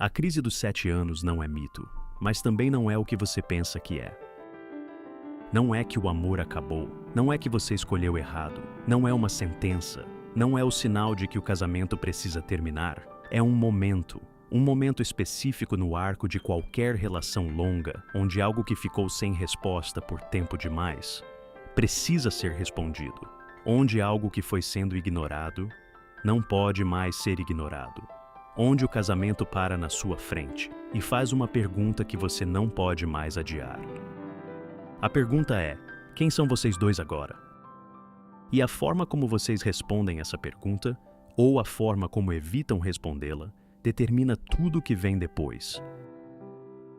A crise dos 7 anos não é mito, mas também não é o que você pensa que é. Não é que o amor acabou, não é que você escolheu errado, não é uma sentença, não é o sinal de que o casamento precisa terminar. É um momento específico no arco de qualquer relação longa, onde algo que ficou sem resposta por tempo demais precisa ser respondido, onde algo que foi sendo ignorado não pode mais ser ignorado, onde o casamento para na sua frente e faz uma pergunta que você não pode mais adiar. A pergunta é: quem são vocês dois agora? E a forma como vocês respondem essa pergunta, ou a forma como evitam respondê-la, determina tudo o que vem depois.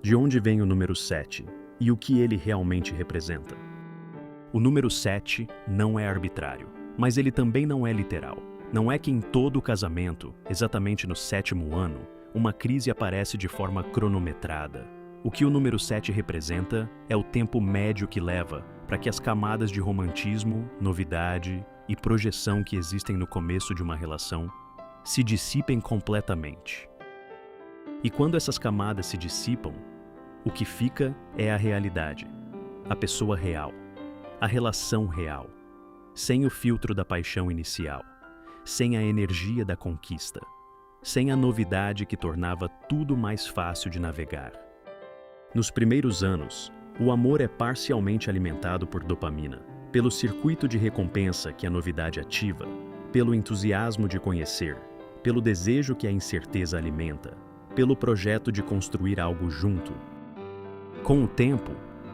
De onde vem o número 7 e o que ele realmente representa? O número 7 não é arbitrário, mas ele também não é literal. Não é que em todo o casamento, exatamente no 7º ano, uma crise aparece de forma cronometrada. O que o número 7 representa é o tempo médio que leva para que as camadas de romantismo, novidade e projeção que existem no começo de uma relação se dissipem completamente. E quando essas camadas se dissipam, o que fica é a realidade, a pessoa real, a relação real, sem o filtro da paixão inicial, sem a energia da conquista, sem a novidade que tornava tudo mais fácil de navegar. Nos primeiros anos, o amor é parcialmente alimentado por dopamina, pelo circuito de recompensa que a novidade ativa, pelo entusiasmo de conhecer, pelo desejo que a incerteza alimenta, pelo projeto de construir algo junto. Com o tempo,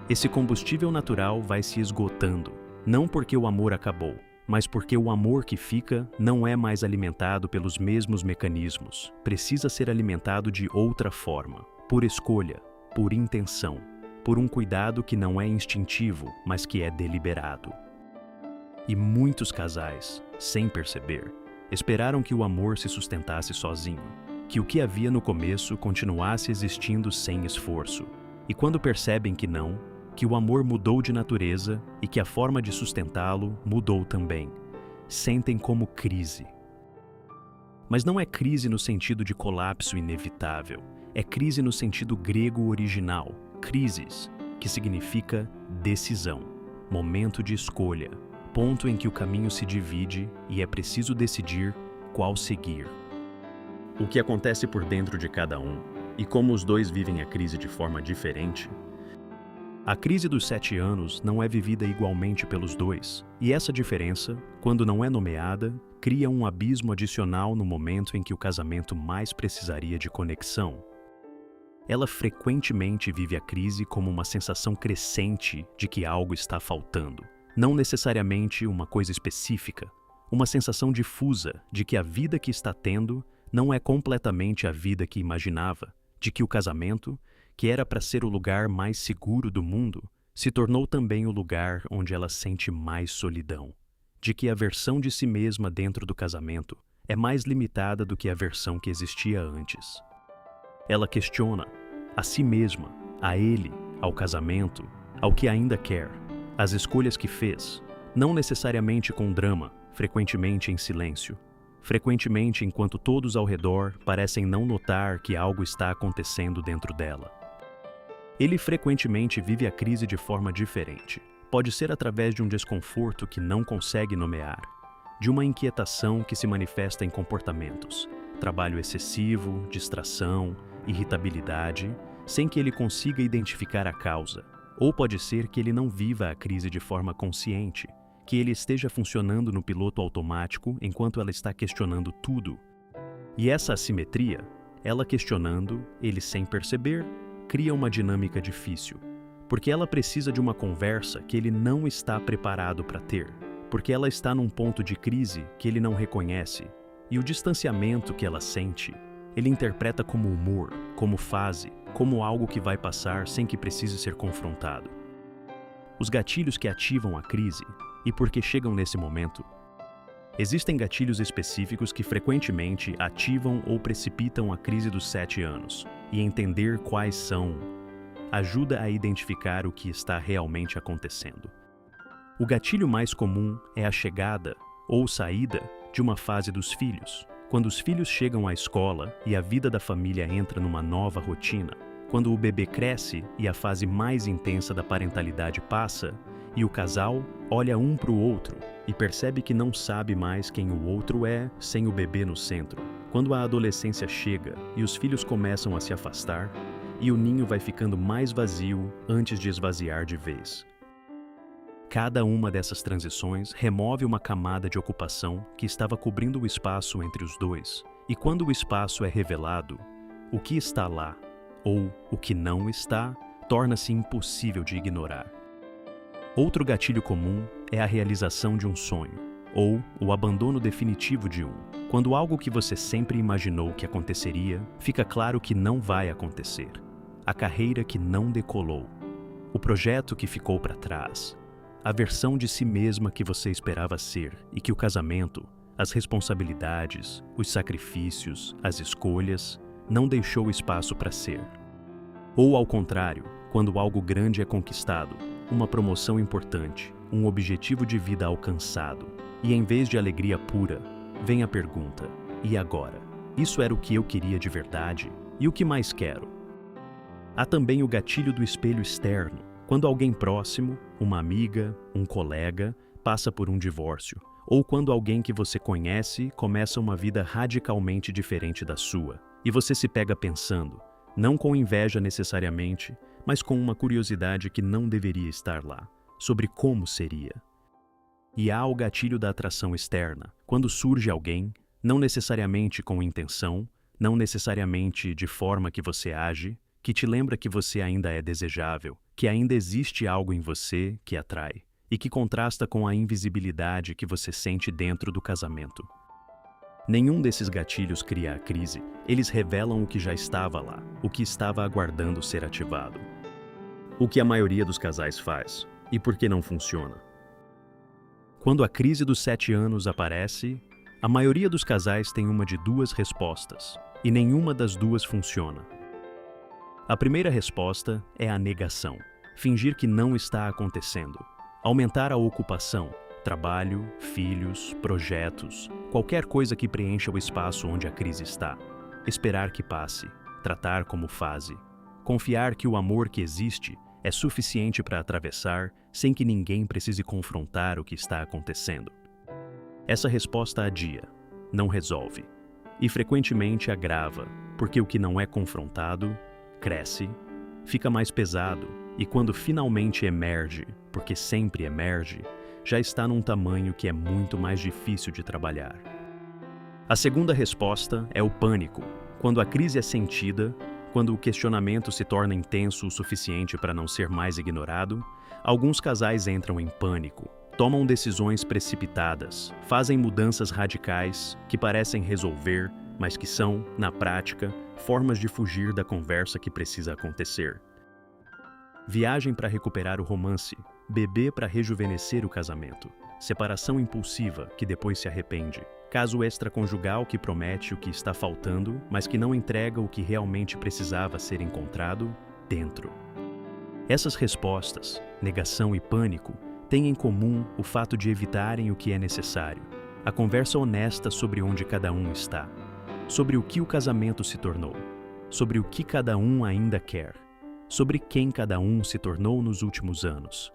esse combustível natural vai se esgotando, não porque o amor acabou, mas porque o amor que fica não é mais alimentado pelos mesmos mecanismos, precisa ser alimentado de outra forma, por escolha, por intenção, por um cuidado que não é instintivo, mas que é deliberado. E muitos casais, sem perceber, esperaram que o amor se sustentasse sozinho, que o que havia no começo continuasse existindo sem esforço. E quando percebem que não, que o amor mudou de natureza e que a forma de sustentá-lo mudou também, sentem como crise. Mas não é crise no sentido de colapso inevitável, é crise no sentido grego original, crisis, que significa decisão, momento de escolha, ponto em que o caminho se divide e é preciso decidir qual seguir. O que acontece por dentro de cada um e como os dois vivem a crise de forma diferente. A crise dos 7 anos não é vivida igualmente pelos dois, e essa diferença, quando não é nomeada, cria um abismo adicional no momento em que o casamento mais precisaria de conexão. Ela frequentemente vive a crise como uma sensação crescente de que algo está faltando. Não necessariamente uma coisa específica, uma sensação difusa de que a vida que está tendo não é completamente a vida que imaginava, de que o casamento, que era para ser o lugar mais seguro do mundo, se tornou também o lugar onde ela sente mais solidão, de que a versão de si mesma dentro do casamento é mais limitada do que a versão que existia antes. Ela questiona a si mesma, a ele, ao casamento, ao que ainda quer, as escolhas que fez, não necessariamente com drama, frequentemente em silêncio, frequentemente enquanto todos ao redor parecem não notar que algo está acontecendo dentro dela. Ele frequentemente vive a crise de forma diferente. Pode ser através de um desconforto que não consegue nomear, de uma inquietação que se manifesta em comportamentos, trabalho excessivo, distração, irritabilidade, sem que ele consiga identificar a causa. Ou pode ser que ele não viva a crise de forma consciente, que ele esteja funcionando no piloto automático enquanto ela está questionando tudo. E essa assimetria, ela questionando, ele sem perceber, cria uma dinâmica difícil, porque ela precisa de uma conversa que ele não está preparado para ter, porque ela está num ponto de crise que ele não reconhece, e o distanciamento que ela sente, ele interpreta como humor, como fase, como algo que vai passar sem que precise ser confrontado. Os gatilhos que ativam a crise, e por que chegam nesse momento? Existem gatilhos específicos que frequentemente ativam ou precipitam a crise dos 7 anos, e entender quais são ajuda a identificar o que está realmente acontecendo. O gatilho mais comum é a chegada ou saída de uma fase dos filhos, Quando os filhos chegam à escola e a vida da família entra numa nova rotina, quando o bebê cresce e a fase mais intensa da parentalidade passa, e o casal olha um para o outro e percebe que não sabe mais quem o outro é sem o bebê no centro. Quando a adolescência chega e os filhos começam a se afastar, e o ninho vai ficando mais vazio antes de esvaziar de vez. Cada uma dessas transições remove uma camada de ocupação que estava cobrindo o espaço entre os dois, e quando o espaço é revelado, o que está lá, ou o que não está, torna-se impossível de ignorar. Outro gatilho comum é a realização de um sonho, ou o abandono definitivo de um. Quando algo que você sempre imaginou que aconteceria, fica claro que não vai acontecer. A carreira que não decolou, o projeto que ficou para trás, a versão de si mesma que você esperava ser e que o casamento, as responsabilidades, os sacrifícios, as escolhas, não deixou espaço para ser. Ou ao contrário, quando algo grande é conquistado, uma promoção importante, um objetivo de vida alcançado, e em vez de alegria pura, vem a pergunta: e agora? Isso era o que eu queria de verdade? E o que mais quero? Há também o gatilho do espelho externo, quando alguém próximo, uma amiga, um colega, passa por um divórcio, ou quando alguém que você conhece começa uma vida radicalmente diferente da sua, e você se pega pensando, não com inveja necessariamente, mas com uma curiosidade que não deveria estar lá, sobre como seria. E há o gatilho da atração externa, quando surge alguém, não necessariamente com intenção, não necessariamente de forma que você age, que te lembra que você ainda é desejável, que ainda existe algo em você que atrai, e que contrasta com a invisibilidade que você sente dentro do casamento. Nenhum desses gatilhos cria a crise, eles revelam o que já estava lá, o que estava aguardando ser ativado. O que a maioria dos casais faz, e por que não funciona? Quando a crise dos 7 anos aparece, a maioria dos casais tem uma de duas respostas, e nenhuma das duas funciona. A primeira resposta é a negação, fingir que não está acontecendo, aumentar a ocupação, trabalho, filhos, projetos, qualquer coisa que preencha o espaço onde a crise está, esperar que passe, tratar como fase, confiar que o amor que existe é suficiente para atravessar sem que ninguém precise confrontar o que está acontecendo. Essa resposta adia, não resolve, e frequentemente agrava, porque o que não é confrontado cresce, fica mais pesado e quando finalmente emerge, porque sempre emerge, já está num tamanho que é muito mais difícil de trabalhar. A segunda resposta é o pânico, quando a crise é sentida, quando o questionamento se torna intenso o suficiente para não ser mais ignorado, alguns casais entram em pânico, tomam decisões precipitadas, fazem mudanças radicais que parecem resolver, mas que são, na prática, formas de fugir da conversa que precisa acontecer. Viagem para recuperar o romance, bebê para rejuvenescer o casamento, separação impulsiva que depois se arrepende, caso extraconjugal que promete o que está faltando, mas que não entrega o que realmente precisava ser encontrado dentro. Essas respostas, negação e pânico, têm em comum o fato de evitarem o que é necessário, a conversa honesta sobre onde cada um está, sobre o que o casamento se tornou, sobre o que cada um ainda quer, sobre quem cada um se tornou nos últimos anos.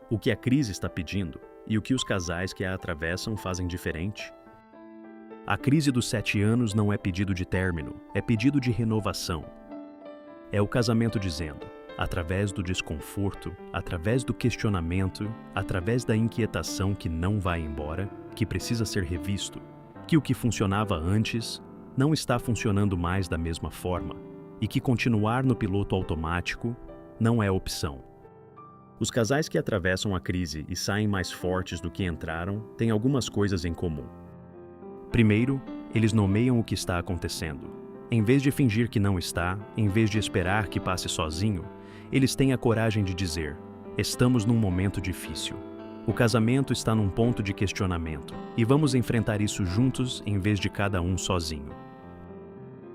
O que a crise está pedindo e o que os casais que a atravessam fazem diferente? A crise dos 7 anos não é pedido de término, é pedido de renovação. É o casamento dizendo, através do desconforto, através do questionamento, através da inquietação que não vai embora, que precisa ser revisto, que o que funcionava antes não está funcionando mais da mesma forma e que continuar no piloto automático não é opção. Os casais que atravessam a crise e saem mais fortes do que entraram têm algumas coisas em comum. Primeiro, eles nomeiam o que está acontecendo. Em vez de fingir que não está, em vez de esperar que passe sozinho, eles têm a coragem de dizer: estamos num momento difícil. O casamento está num ponto de questionamento e vamos enfrentar isso juntos em vez de cada um sozinho.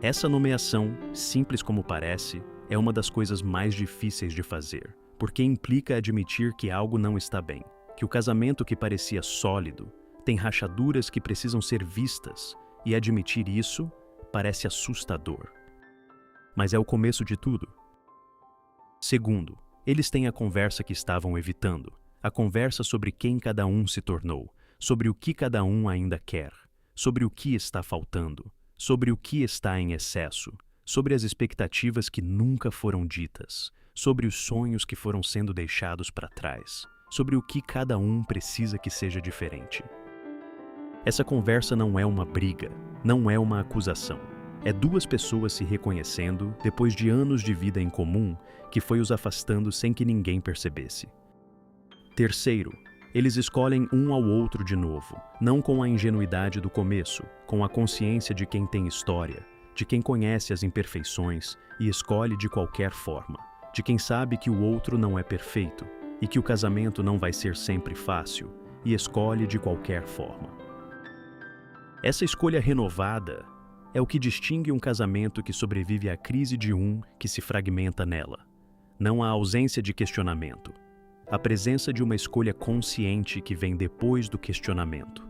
Essa nomeação, simples como parece, é uma das coisas mais difíceis de fazer, porque implica admitir que algo não está bem, que o casamento que parecia sólido tem rachaduras que precisam ser vistas e admitir isso parece assustador. Mas é o começo de tudo. Segundo, eles têm a conversa que estavam evitando, a conversa sobre quem cada um se tornou, sobre o que cada um ainda quer, sobre o que está faltando, sobre o que está em excesso, sobre as expectativas que nunca foram ditas, sobre os sonhos que foram sendo deixados para trás, sobre o que cada um precisa que seja diferente. Essa conversa não é uma briga, não é uma acusação. É duas pessoas se reconhecendo depois de anos de vida em comum que foi os afastando sem que ninguém percebesse. Terceiro, eles escolhem um ao outro de novo, não com a ingenuidade do começo, com a consciência de quem tem história, de quem conhece as imperfeições e escolhe de qualquer forma, de quem sabe que o outro não é perfeito e que o casamento não vai ser sempre fácil e escolhe de qualquer forma. Essa escolha renovada é o que distingue um casamento que sobrevive à crise de um que se fragmenta nela. Não a ausência de questionamento, a presença de uma escolha consciente que vem depois do questionamento.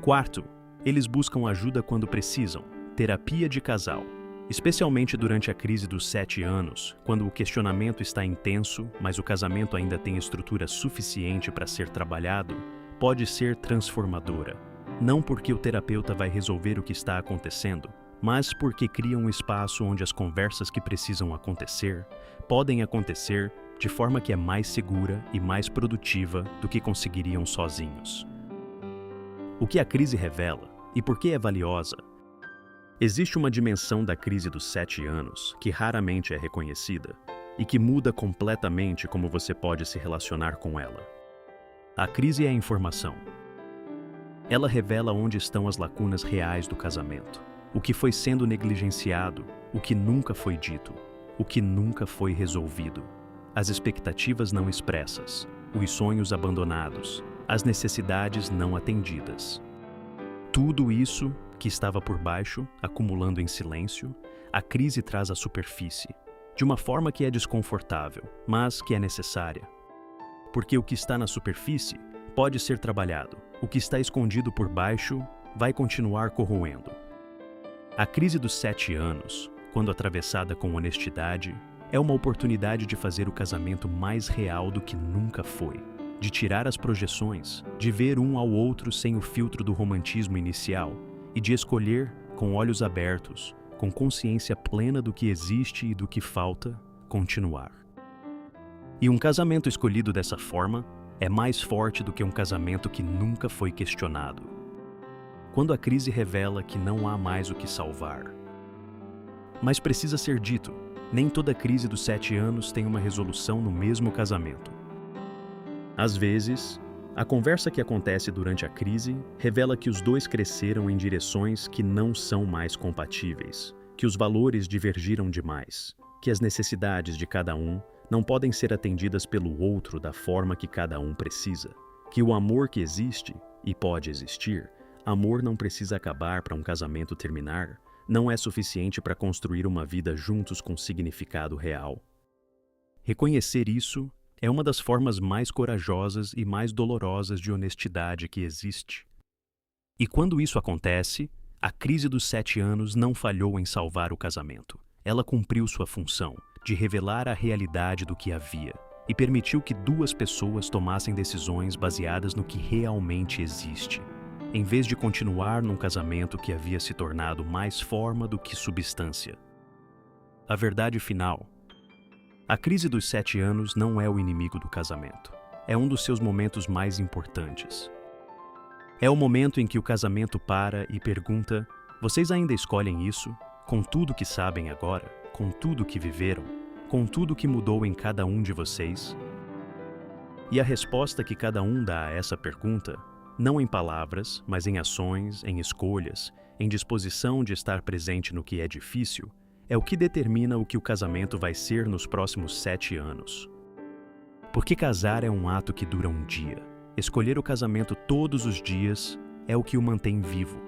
Quarto, eles buscam ajuda quando precisam, terapia de casal, especialmente durante a crise dos 7 anos, quando o questionamento está intenso, mas o casamento ainda tem estrutura suficiente para ser trabalhado, pode ser transformadora. Não porque o terapeuta vai resolver o que está acontecendo, mas porque cria um espaço onde as conversas que precisam acontecer, podem acontecer de forma que é mais segura e mais produtiva do que conseguiriam sozinhos. O que a crise revela, e por que é valiosa? Existe uma dimensão da crise dos 7 anos que raramente é reconhecida e que muda completamente como você pode se relacionar com ela. A crise é a informação. Ela revela onde estão as lacunas reais do casamento, o que foi sendo negligenciado, o que nunca foi dito, o que nunca foi resolvido, as expectativas não expressas, os sonhos abandonados, as necessidades não atendidas. Tudo isso que estava por baixo, acumulando em silêncio, a crise traz à superfície, de uma forma que é desconfortável, mas que é necessária. Porque o que está na superfície pode ser trabalhado, o que está escondido por baixo vai continuar corroendo. A crise dos 7 anos, quando atravessada com honestidade, é uma oportunidade de fazer o casamento mais real do que nunca foi, de tirar as projeções, de ver um ao outro sem o filtro do romantismo inicial e de escolher, com olhos abertos, com consciência plena do que existe e do que falta, continuar. E um casamento escolhido dessa forma é mais forte do que um casamento que nunca foi questionado. Quando a crise revela que não há mais o que salvar. Mas precisa ser dito, nem toda crise dos 7 anos tem uma resolução no mesmo casamento. Às vezes, a conversa que acontece durante a crise revela que os dois cresceram em direções que não são mais compatíveis, que os valores divergiram demais, que as necessidades de cada um não podem ser atendidas pelo outro da forma que cada um precisa, que o amor que existe, e pode existir, amor não precisa acabar para um casamento terminar, não é suficiente para construir uma vida juntos com significado real. Reconhecer isso é uma das formas mais corajosas e mais dolorosas de honestidade que existe. E quando isso acontece, a crise dos 7 anos não falhou em salvar o casamento. Ela cumpriu sua função de revelar a realidade do que havia e permitiu que duas pessoas tomassem decisões baseadas no que realmente existe, em vez de continuar num casamento que havia se tornado mais forma do que substância. A verdade final: a crise dos 7 anos não é o inimigo do casamento. É um dos seus momentos mais importantes. É o momento em que o casamento para e pergunta: vocês ainda escolhem isso? Com tudo que sabem agora, com tudo que viveram, com tudo que mudou em cada um de vocês? E a resposta que cada um dá a essa pergunta, não em palavras, mas em ações, em escolhas, em disposição de estar presente no que é difícil, é o que determina o que o casamento vai ser nos próximos 7 anos. Porque casar é um ato que dura um dia. Escolher o casamento todos os dias é o que o mantém vivo.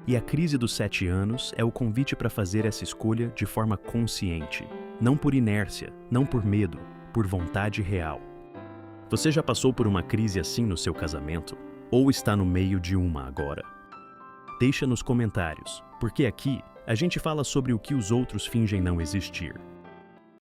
E a crise dos 7 anos é o convite para fazer essa escolha de forma consciente, não por inércia, não por medo, por vontade real. Você já passou por uma crise assim no seu casamento? Ou está no meio de uma agora? Deixa nos comentários, porque aqui a gente fala sobre o que os outros fingem não existir.